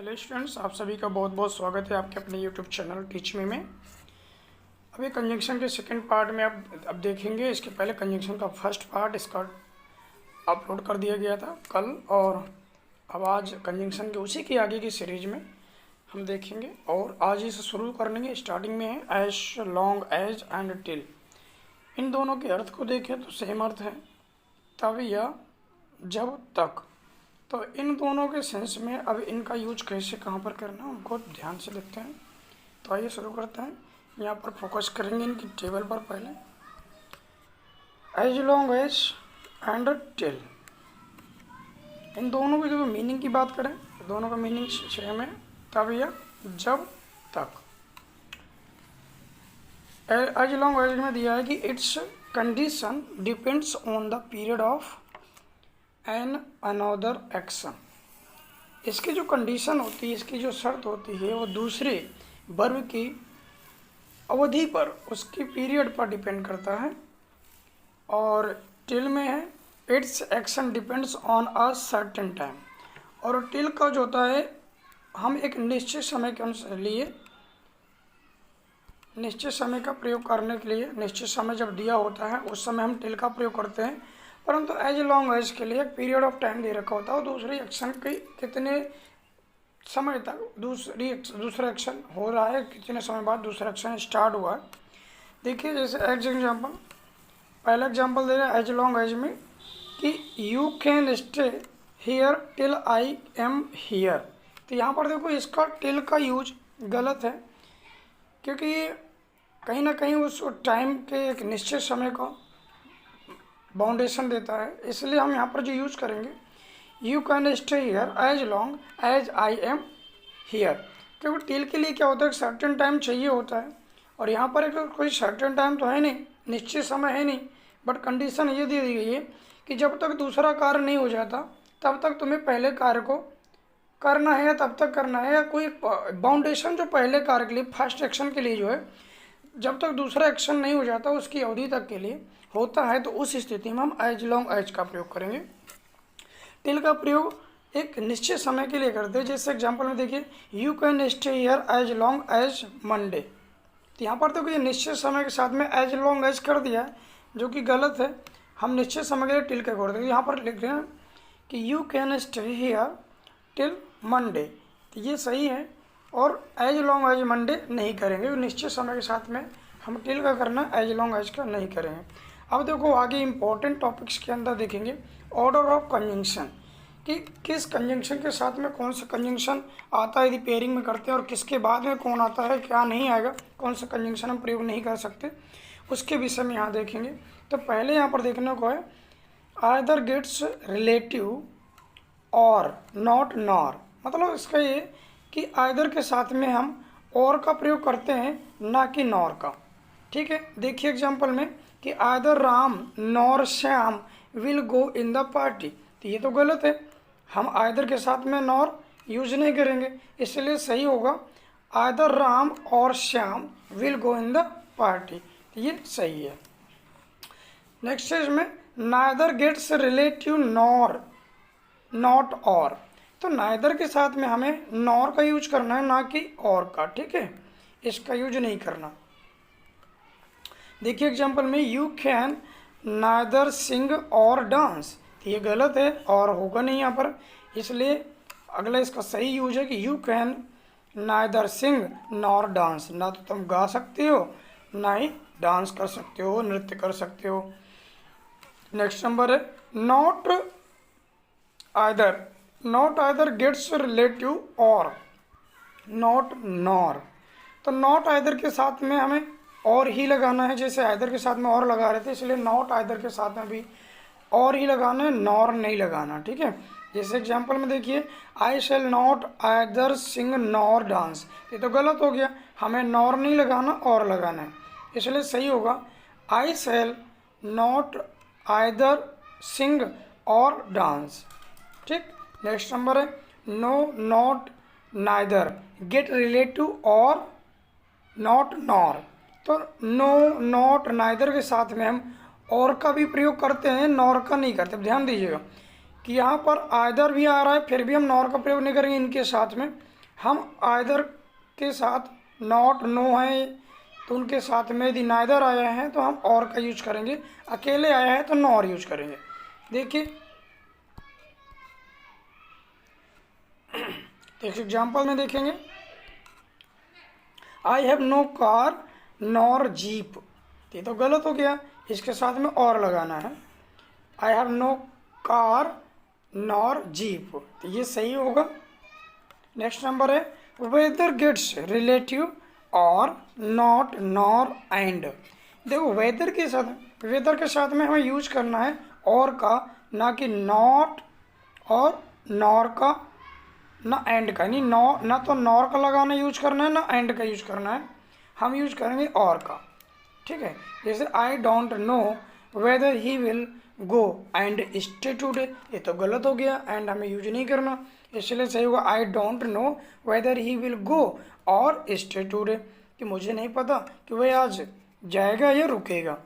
Hello students, आप सभी का बहुत बहुत स्वागत है आपके अपने यूट्यूब चैनल टीच मी में। अभी कंजंक्शन के सेकंड पार्ट में आप अब देखेंगे। इसके पहले कंजंक्शन का फर्स्ट पार्ट इसका अपलोड कर दिया गया था कल, और अब आज कंजंक्शन के उसी की आगे की सीरीज में हम देखेंगे और आज इसे शुरू करेंगे। स्टार्टिंग में है as long as and till. इन दोनों के अर्थ को देखें तो सेम अर्थ है, तब या जब तक। तो इन दोनों के सेंस में अब इनका यूज कैसे कहाँ पर करना है उनको ध्यान से देखते हैं। तो आइए शुरू करते हैं। यहाँ पर फोकस करेंगे इनकी टेबल पर। पहले as long as and till, इन दोनों की जब मीनिंग की बात करें तो दोनों का मीनिंग सेम है, तब या जब तक। एज लॉन्ग एज में दिया है कि it's condition depends on the period of an another action. इसकी जो कंडीशन होती है, इसकी जो शर्त होती है, वो दूसरे वर्ब की अवधि पर, उसकी पीरियड पर डिपेंड करता है। और टिल में है it's action depends on a certain time. और टिल का जो होता है, हम एक निश्चित समय के लिए, निश्चित समय का प्रयोग करने के लिए, निश्चित समय जब दिया होता है उस समय हम टिल का प्रयोग करते हैं। परंतु एज लॉन्ग एज के लिए एक पीरियड ऑफ टाइम दे रखा होता है और दूसरी एक्शन की कितने समय तक दूसरा एक्शन हो रहा है, कितने समय बाद दूसरा एक्शन स्टार्ट हुआ है। देखिए जैसे एग्जाम्पल, पहला एग्जाम्पल दे रहा है एज लॉन्ग एज में कि you can stay here till I am here. तो यहाँ पर देखो इसका टिल का यूज गलत है, क्योंकि कहीं ना कहीं उस टाइम के एक निश्चित समय का बाउंडेशन देता है। इसलिए हम यहाँ पर जो यूज करेंगे you can stay here as long as I am here, क्योंकि टिल के लिए क्या होता है, एक सर्टेन टाइम चाहिए होता है। और यहाँ पर एक कोई सर्टेन टाइम तो है नहीं, निश्चित समय है नहीं, बट कंडीशन ये दे दी गई है कि जब तक दूसरा कार्य नहीं हो जाता तब तक तुम्हें पहले कार्य को करना है, या तब तक करना है, या कोई बाउंडेशन जो पहले कार्य के लिए, फर्स्ट एक्शन के लिए जो है, जब तक दूसरा एक्शन नहीं हो जाता उसकी अवधि तक के लिए होता है, तो उस स्थिति में हम एज लॉन्ग एज का प्रयोग करेंगे। टिल का प्रयोग एक निश्चित समय के लिए करते हैं। जैसे एग्जांपल में देखिए you can stay here as long as Monday. तो यहाँ पर तो ये निश्चित समय के साथ में एज लॉन्ग एज कर दिया है, जो कि गलत है। हम निश्चित समय के लिए टिल का करते हैं। यहाँ पर लिख रहे हैं कि you can stay here till Monday, तो ये सही है। और एज लॉन्ग एज मंडे नहीं करेंगे, निश्चित समय के साथ में हम टिल का करना, एज लॉन्ग एज का नहीं करेंगे। अब देखो आगे इंपॉर्टेंट टॉपिक्स के अंदर देखेंगे ऑर्डर ऑफ कंजंक्शन, कि किस कंजंक्शन के साथ में कौन सा कंजंक्शन आता है यदि पेयरिंग में करते हैं, और किसके बाद में कौन आता है, क्या नहीं आएगा, कौन सा कंजंक्शन हम प्रयोग नहीं कर सकते, उसके विषय में यहाँ देखेंगे। तो पहले यहाँ पर देखने को है आइदर गेट्स रिलेटिव और नॉट नॉर। मतलब इसका ये कि आइदर के साथ में हम और का प्रयोग करते हैं, ना कि नॉर का। ठीक है, देखिए एग्जाम्पल में कि either Ram nor Shyam will go in the party. तो ये तो गलत है, हम आइदर के साथ में नॉर यूज नहीं करेंगे, इसलिए सही होगा आइदर राम और Shyam will go in the party. तो ये सही है। नेक्स्ट है इसमें neither gets relative nor not और। तो नाइदर के साथ में हमें नॉर का यूज करना है, ना कि और का। ठीक है, इसका यूज नहीं करना। देखिए एग्जाम्पल में यू कैन नाइदर सिंग और डांस। तो ये गलत है, और होगा नहीं यहाँ पर, इसलिए अगला इसका सही यूज है कि you can neither sing nor dance. ना तो तुम गा सकते हो, ना ही डांस कर सकते हो, नृत्य कर सकते हो। नेक्स्ट नंबर है not either. Not either gets relative और नॉट नॉर। तो नॉट आइदर के साथ में हमें और ही लगाना है, जैसे आइदर के साथ में और लगा रहे थे, इसलिए नॉट आइदर के साथ में भी और ही लगाना है, नॉर नहीं लगाना। ठीक है, जैसे एग्जांपल में देखिए I shall not either sing nor dance. ये तो गलत हो गया, हमें नॉर नहीं लगाना, और लगाना है, इसलिए सही होगा आई शैल नॉट आइदर सिंग और डांस। ठीक, नेक्स्ट नंबर है no not neither get relative और नॉट नॉर। तो नो नॉट नाइदर के साथ में हम और का भी प्रयोग करते हैं, नॉर का नहीं करते। ध्यान दीजिएगा कि यहाँ पर आइदर भी आ रहा है, फिर भी हम नॉर का प्रयोग नहीं करेंगे इनके साथ में, हम आइदर के साथ नॉट, नो है तो उनके साथ में यदि नाइदर आया है तो हम और का यूज करेंगे, अकेले आया है तो नॉर यूज करेंगे। देखिए एक एग्जाम्पल में देखेंगे, I have no car nor jeep, ये तो गलत हो गया, इसके साथ में और लगाना है। I have no car nor jeep, तो ये सही होगा। नेक्स्ट नंबर है वेदर गेट्स रिलेटिव और नॉट, नॉर, एंड। देखो वेदर के साथ में हमें यूज करना है और का, ना कि नॉट और नॉर का, ना एंड का। यानी ना तो नॉर का लगाना यूज करना है, ना एंड का यूज करना है, हम यूज करेंगे और का। ठीक है, जैसे I don't know whether he will go and stay today, ये तो गलत हो गया, एंड हमें यूज नहीं करना, इसलिए सही होगा I don't know whether he will go और स्टे टूडे, कि मुझे नहीं पता कि वह आज जाएगा या रुकेगा।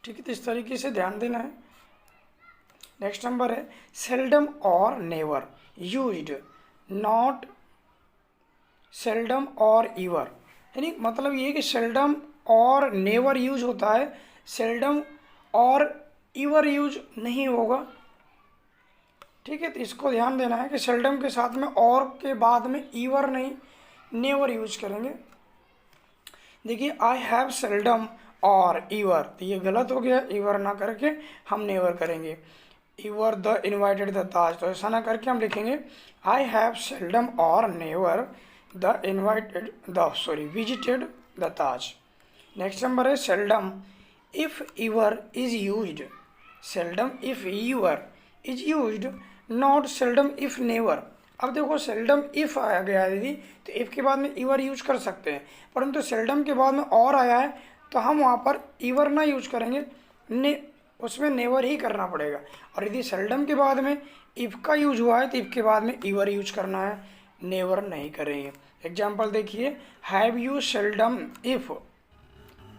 ठीक है, तो इस तरीके से ध्यान देना है। नेक्स्ट नंबर है seldom or never used, not seldom और ईवर। यानी मतलब ये कि सेल्डम और नेवर यूज होता है, सेल्डम और ईवर यूज नहीं होगा। ठीक है, तो इसको ध्यान देना है कि सेल्डम के साथ में और के बाद में ईवर नहीं, नेवर यूज करेंगे। देखिए आई हैव सेल्डम और ईवर, तो ये गलत हो गया, ईवर ना करके हम नेवर करेंगे। Ever the invited the Taj, तो ऐसा ना करके हम लिखेंगे I have seldom or never the invited the visited the Taj. Next number है seldom if ever is used, seldom if ever is used, not seldom if never. अब देखो सेल्डम इफ आया गया है दीदी, तो इफ के बाद में ईवर यूज कर सकते हैं, परंतु सेल्डम के बाद में और आया है तो हम वहाँ पर ईवर ना यूज करेंगे, उसमें नेवर ही करना पड़ेगा। और यदि सेल्डम के बाद में इफ का यूज हुआ है तो इफ के बाद में ईवर यूज करना है, नेवर नहीं करेंगे। एग्जाम्पल देखिए, have you seldom if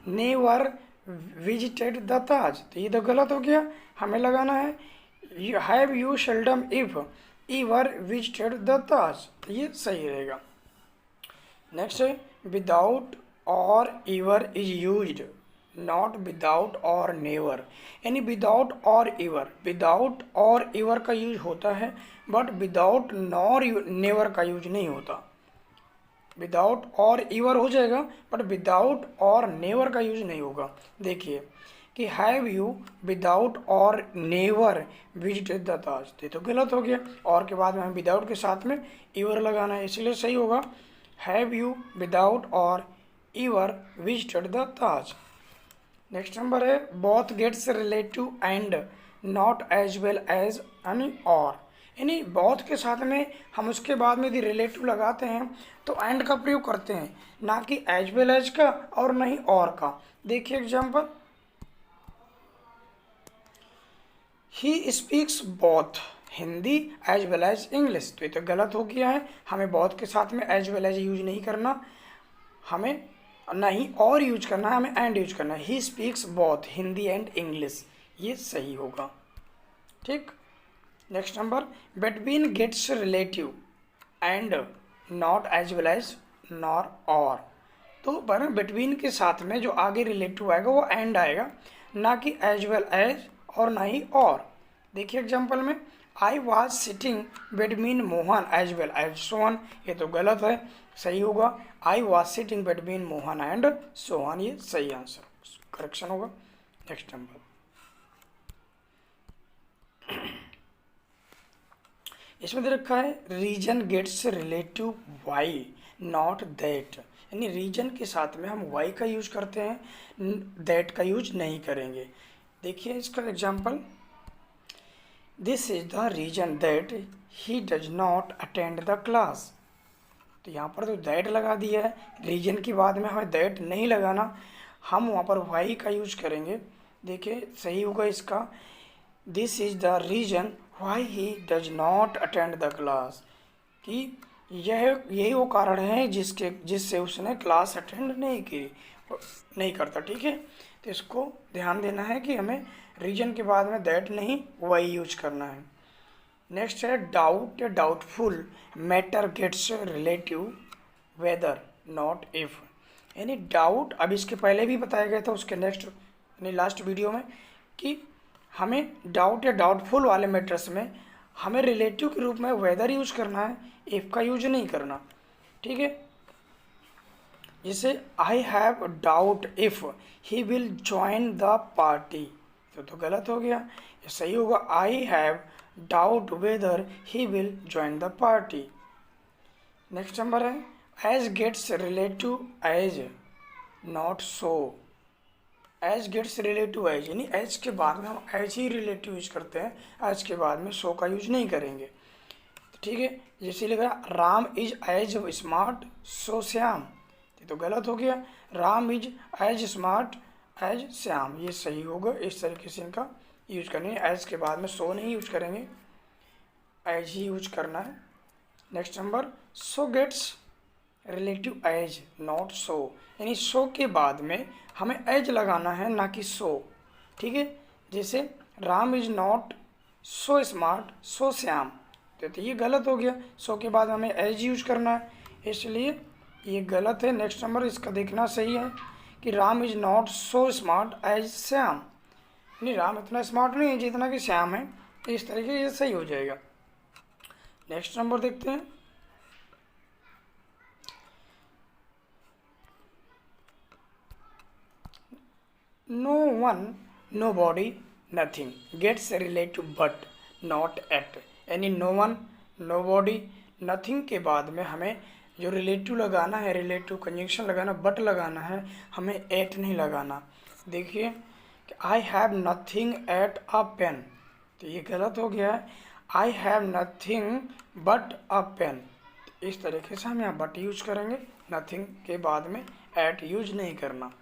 never visited the Taj, तो ये तो गलत हो गया, हमें लगाना है have you seldom if ever visited the Taj, तो ये सही रहेगा। नेक्स्ट है विदाउट और ever is used, not without or never. यानी विदाउट और ईवर का यूज होता है, बट विदाउट नॉर नेवर का यूज नहीं होता। विदाउट और ईवर हो जाएगा, बट विदाउट और नेवर का यूज नहीं होगा। देखिए कि have you without or never visited the ताज, ये तो गलत हो गया, और के बाद में हम विदाउट के साथ में ईवर लगाना है, इसलिए सही होगा हैव यू विदाउट और ever visited the Taj. Next number है both gets relative and not as well as यानी और। यानी बोथ के साथ में हम उसके बाद में यदि रिलेटिव लगाते हैं तो एंड का प्रयोग करते हैं, ना कि एज वेल एज का और नहीं और का। देखिए example, he speaks both Hindi as well as English, तो ये तो गलत हो गया है, हमें बोथ के साथ में एज वेल एज यूज नहीं करना, हमें ना ही और यूज करना है, हमें एंड यूज करना है। He speaks both Hindi and English, ये सही होगा। ठीक, next number between gets relative and not as well as nor और। तो पर बिटवीन के साथ में जो आगे रिलेटिव आएगा वो एंड आएगा, ना कि एज वेल एज और ना ही और। देखिए एग्जाम्पल में I was sitting between Mohan as well as Sohan, ये तो गलत है, सही होगा I was sitting between Mohan and Sohan, ये सही आंसर करेक्शन होगा। नेक्स्ट नंबर इसमें दे रखा है reason gets relative why not that, यानी रीजन के साथ में हम वाई का यूज करते हैं, दैट का यूज नहीं करेंगे। देखिए इसका example, this is the reason that he does not attend the class, तो यहाँ पर तो दैट लगा दिया है, रीजन की बाद में हमें दैट नहीं लगाना, हम वहाँ पर वाई का यूज करेंगे। देखिए सही होगा इसका, this is the reason why he does not attend the class, कि यही वो कारण है जिससे उसने क्लास अटेंड नहीं करता। ठीक है, तो इसको ध्यान देना है कि हमें रीजन के बाद में दैट नहीं वाई यूज करना है। नेक्स्ट है डाउट या doubtful matter gets relative whether not if, यानी डाउट अब इसके पहले भी बताया गया था उसके नेक्स्ट यानी लास्ट वीडियो में कि हमें डाउट या डाउटफुल वाले मैटर्स में हमें रिलेटिव के रूप में वेदर यूज करना है, इफ का यूज नहीं करना। ठीक है, जैसे I have doubt if he will join the party, तो गलत हो गया। ये सही होगा I have doubt whether he will join the party. Next number है as gets relative as not so, as gets relative as, यानी एज के बाद में हम एज ही रिलेटिव यूज करते हैं, एज के बाद में सो का यूज नहीं करेंगे। तो ठीक है, जैसे लिखा Ram is as smart so Shyam, तो गलत हो गया। Ram is as smart as Shyam, ये सही होगा। इस तरीके से इनका यूज करनी है, एज के बाद में सो नहीं यूज करेंगे, एज ही यूज करना है। Next number so gets relative as not so, यानी सो के बाद में हमें एज लगाना है ना कि सो। ठीक है, जैसे Ram is not so smart so Shyam, तो ये गलत हो गया, सो के बाद हमें एज यूज करना है, इसलिए ये गलत है। नेक्स्ट नंबर इसका देखना सही है कि Ram is not so smart as Shyam, यानी राम इतना स्मार्ट नहीं है जितना कि श्याम है, इस तरीके से सही हो जाएगा। नेक्स्ट नंबर देखते हैं, no one nobody nothing gets relative but not at, यानी no one nobody nothing के बाद में हमें जो रिलेटिव लगाना है, रिलेटिव कंजंक्शन लगाना, बट लगाना है, हमें एट नहीं लगाना। देखिए कि I have nothing at a pen, तो ये गलत हो गया है। I have nothing but a pen, इस तरीके से हम यहाँ बट यूज करेंगे, नथिंग के बाद में एट यूज नहीं करना।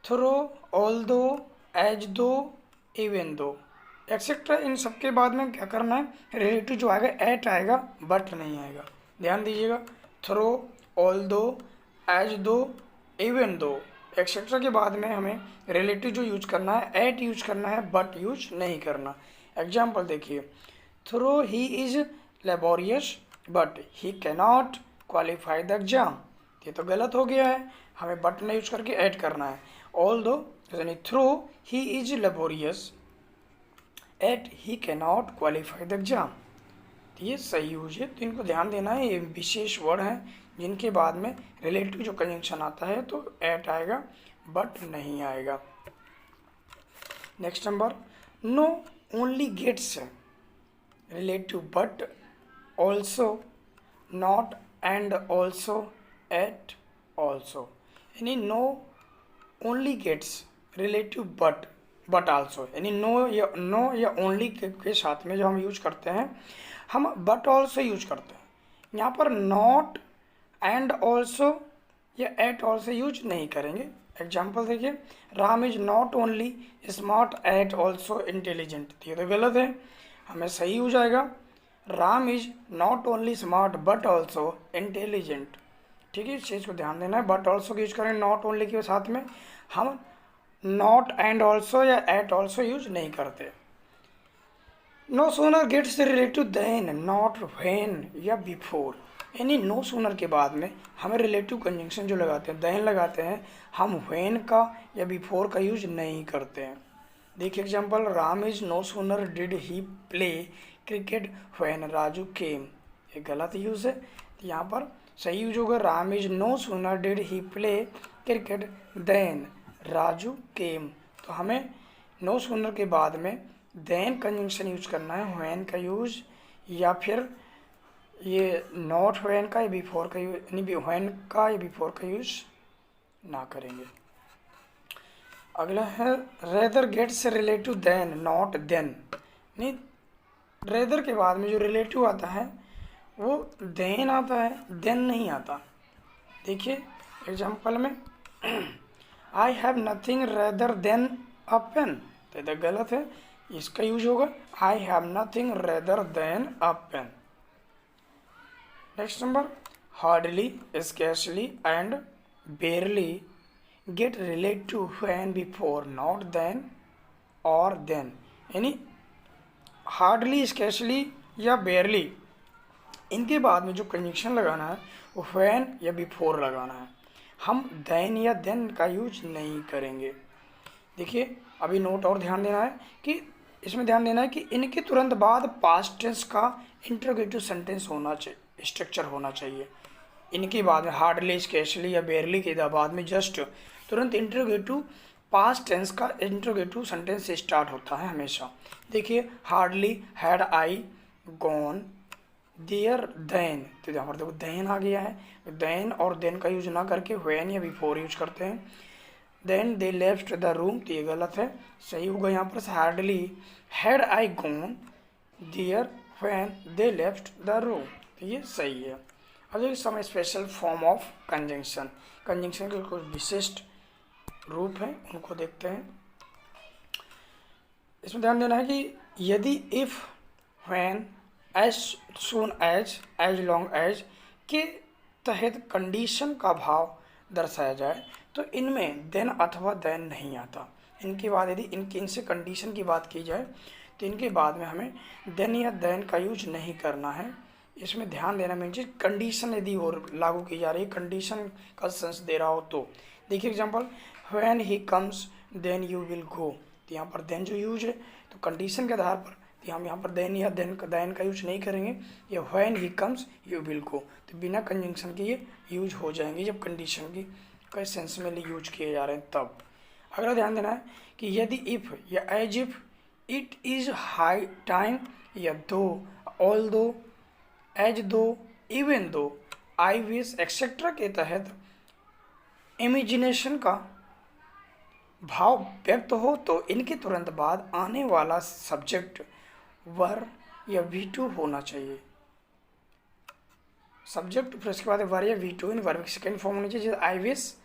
थ्रो ऑल दो एज दो इवन दो एक्सेट्रा, इन सबके बाद में क्या करना है, रिलेटिव जो आएगा एट आएगा, बट नहीं आएगा, ध्यान दीजिएगा। थ्रो ऑल दो एज दो इवन दो एक्सेट्रा के बाद में हमें रिलेटिव जो यूज करना है एट यूज करना है, बट यूज नहीं करना। एग्जाम्पल देखिए, though he is laborious but he cannot qualify the exam, ये तो गलत हो गया है, हमें बट नहीं यूज करके ऐड करना है। ऑल दो यानी though he is laborious yet he cannot qualify the exam, तो ये सही यूज है। तो इनको ध्यान देना है, ये विशेष वर्ड हैं जिनके बाद में रिलेटिव जो कंजंक्शन आता है तो एट आएगा, बट नहीं आएगा। Next number no only gets relative but also not and also at also, यानी no only gets relative but also, यानी नो या ओनली के साथ में जो हम यूज करते हैं हम बट ऑल्सो यूज करते हैं। यहाँ पर नॉट एंड ऑल्सो या एट ऑल्सो यूज नहीं करेंगे। एग्जाम्पल देखिए, Ram is not only smart yet also intelligent, ये तो गलत है, हमें सही हो जाएगा Ram is not only smart but also intelligent. ठीक है, इस चीज़ को ध्यान देना है, बट ऑल्सो यूज करेंगे नॉट ओनली के साथ में, हम नॉट एंड ऑल्सो या एट ऑल्सो यूज नहीं करते। No sooner gets relative than not when या बिफोर, यानी नो सूनर के बाद में हमें रिलेटिव कंजंक्शन जो लगाते हैं देन लगाते हैं, हम व्हेन का या बिफोर का यूज नहीं करते हैं। देखिए example, Ram is no sooner did he play cricket when Raju came, ये गलत यूज है, तो यहाँ पर सही यूज होगा Ram is no sooner did he play cricket then Raju came. तो हमें नो सूनर के बाद में देन कंजंक्शन यूज करना है, व्हेन का यूज या फिर ये नॉट व्हेन का या बिफोर का यूज, यानी व्हेन का या बिफोर का यूज ना करेंगे। अगला है rather gets relative than not then, नहीं रेदर के बाद में जो रिलेटिव आता है वो देन आता है, देन नहीं आता। देखिए एग्जाम्पल में I have nothing rather than a pen, तो इधर गलत है, इसका यूज होगा I have nothing rather than a pen. Next number hardly scarcely and barely get relative when before not than और देन, यानी हार्डली स्कैर्सली या बेयरली, इनके बाद में जो कंजंक्शन लगाना है वो व्हेन या बिफोर लगाना है। हम देन या देन का यूज नहीं करेंगे। देखिए अभी नोट और ध्यान देना है कि इसमें ध्यान देना है कि इनके तुरंत बाद पास्ट टेंस का इंट्रोगेटिव सेंटेंस होना चाहिए, स्ट्रक्चर होना चाहिए। इनके बाद में हार्डली, स्केशली या बेयरली के बाद में जस्ट तुरंत इंट्रोगेटिव पास्ट टेंस का इंट्रोगेटिव सेंटेंस से स्टार्ट होता है हमेशा। देखिए hardly, had I gone there then, तो यहाँ पर देखो देन आ गया है, देन और देन का यूज ना करके व्हेन या बिफोर यूज करते हैं। Then they left the room, तो ये गलत है, सही होगा यहाँ पर hardly had I gone there when they left the room, तो ये सही है। अब देखिए some special form of conjunction, conjunction के कुछ विशिष्ट रूप हैं, उनको देखते हैं। इसमें ध्यान देना है कि यदि, if, when, as soon as long as के तहत कंडीशन का भाव दर्शाया जाए तो इनमें देन अथवा देन नहीं आता। इनके बाद यदि इनसे कंडीशन की बात की जाए तो इनके बाद में हमें देन या देन का यूज नहीं करना है। इसमें ध्यान देना मीन चीज, कंडीशन यदि और लागू की जा रही है, कंडीशन का सेंस दे रहा हो तो। देखिए example, when he comes then you will go, तो यहाँ पर देन जो यूज है तो कंडीशन के आधार पर हम यहाँ पर देन या देन का यूज नहीं करेंगे। ये when he comes you will go, तो बिना कंजंक्शन के ये यूज हो जाएंगे जब कंडीशन की कई सेंस में यूज किए जा रहे हैं तब। अगला ध्यान देना है कि यदि इफ या as if, it is high time या दो, ऑल दो, एज दो, even though, I wish etcetera के तहत इमेजिनेशन का भाव व्यक्त हो तो इनके तुरंत बाद आने वाला सब्जेक्ट वर या V2 होना चाहिए। सब्जेक्ट फिर उसके बाद वर या V2 इन वर्ब की सेकेंड फॉर्म होनी चाहिए। I wish,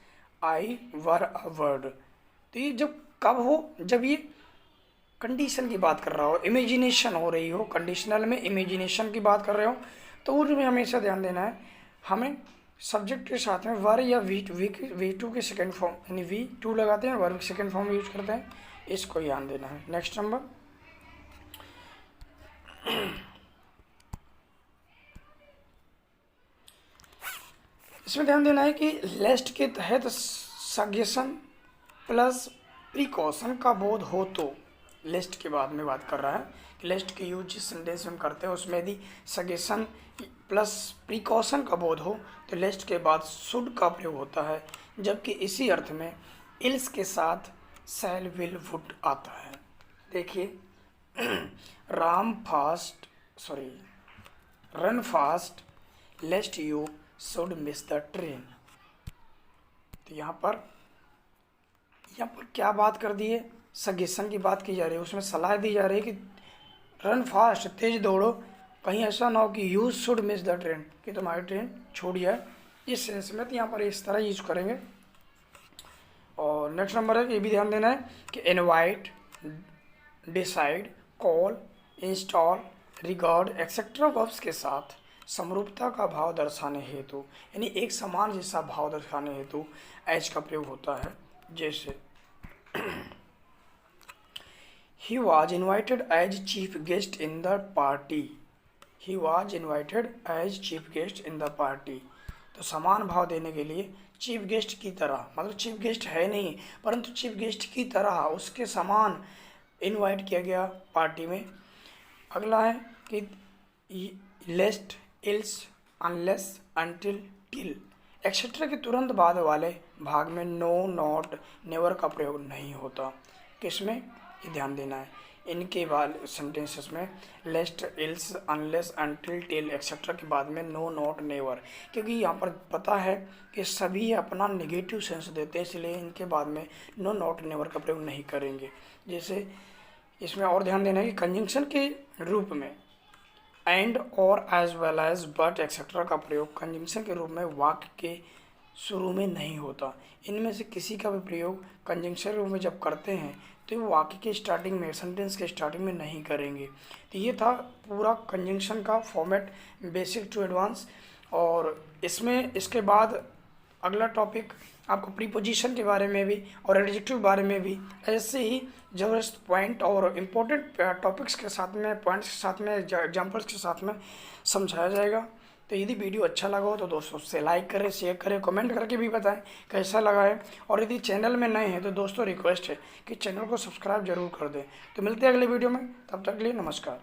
I were a word, तो ये जब कब हो, जब ये कंडीशन की बात कर रहा हो, इमेजिनेशन हो रही हो, कंडीशनल में इमेजिनेशन की बात कर रहे हो, तो उसमें हमेशा ध्यान देना है हमें सब्जेक्ट के साथ में वर या V2 के सेकेंड फॉर्म यानी V2 लगाते हैं, वर्ब की सेकेंड फॉर्म यूज करते हैं, इसको ध्यान देना है। नेक्स्ट नंबर, इसमें ध्यान देना है कि लेस्ट के तहत सजेशन प्लस प्रिकॉशन का बोध हो तो, लिस्ट के बाद में बात कर रहा है कि लिस्ट के यूज जिस सेंटेंस में हम करते हैं उसमें यदि सजेशन प्लस प्रिकॉशन का बोध हो तो लिस्ट के बाद शुड का प्रयोग होता है, जबकि इसी अर्थ में इल्स के साथ शैल, विल, वुड आता है। देखिए run fast लेस्ट you should miss the train, तो यहाँ पर क्या बात कर दी है, सजेशन की बात की जा रही है, उसमें सलाह दी जा रही है कि रन फास्ट, तेज दौड़ो, कहीं ऐसा ना हो कि you should miss the train, कि तुम्हारी ट्रेन छूट जाए, इस सेंस में तो यहाँ पर इस तरह यूज करेंगे। और नेक्स्ट नंबर है, ये भी ध्यान देना है कि invite, decide, call, install, regard etcetera verbs के साथ समरूपता का भाव दर्शाने हेतु, यानी एक समान जैसा भाव दर्शाने हेतु एज का प्रयोग होता है। जैसे he was invited as chief guest in the party, he was invited as chief guest in the party, तो समान भाव देने के लिए चीफ गेस्ट की तरह, मतलब चीफ गेस्ट है नहीं परंतु चीफ गेस्ट की तरह उसके समान इनवाइट किया गया पार्टी में। अगला है कि lest, else, unless, until, till etcetera के तुरंत बाद वाले भाग में नो, नॉट, नेवर का प्रयोग नहीं होता। किसमें, ये ध्यान देना है, इनके बाद सेंटेंसेस में lest, else, unless, until, till etcetera के बाद में नो, नॉट, नेवर, क्योंकि यहाँ पर पता है कि सभी अपना नेगेटिव सेंस देते हैं, इसलिए इनके बाद में नो, नॉट, नेवर का प्रयोग नहीं करेंगे। जैसे इसमें और ध्यान देना है कि कंजंक्शन के रूप में एंड और as well as but etcetera का प्रयोग कंजंक्शन के रूप में वाक्य के शुरू में नहीं होता। इनमें से किसी का भी प्रयोग कंजंक्शन रूप में जब करते हैं तो वो वाक्य के स्टार्टिंग में, सेंटेंस के स्टार्टिंग में नहीं करेंगे। तो ये था पूरा कंजंक्शन का फॉर्मेट बेसिक टू एडवांस। और इसमें इसके बाद अगला टॉपिक आपको प्रीपोजिशन के बारे में भी और एडजेक्टिव बारे में भी ऐसे ही ज़बरदस्त पॉइंट और इम्पोर्टेंट टॉपिक्स के साथ में, पॉइंट्स के साथ में, एग्जाम्पल्स के साथ में समझाया जाएगा। तो यदि वीडियो अच्छा लगा हो तो दोस्तों उससे लाइक करें, शेयर करें, कमेंट करके भी बताएं कैसा लगा है। और यदि चैनल में नए हैं तो दोस्तों रिक्वेस्ट है कि चैनल को सब्सक्राइब जरूर कर दें। तो मिलते हैं अगले वीडियो में, तब तक के लिए नमस्कार।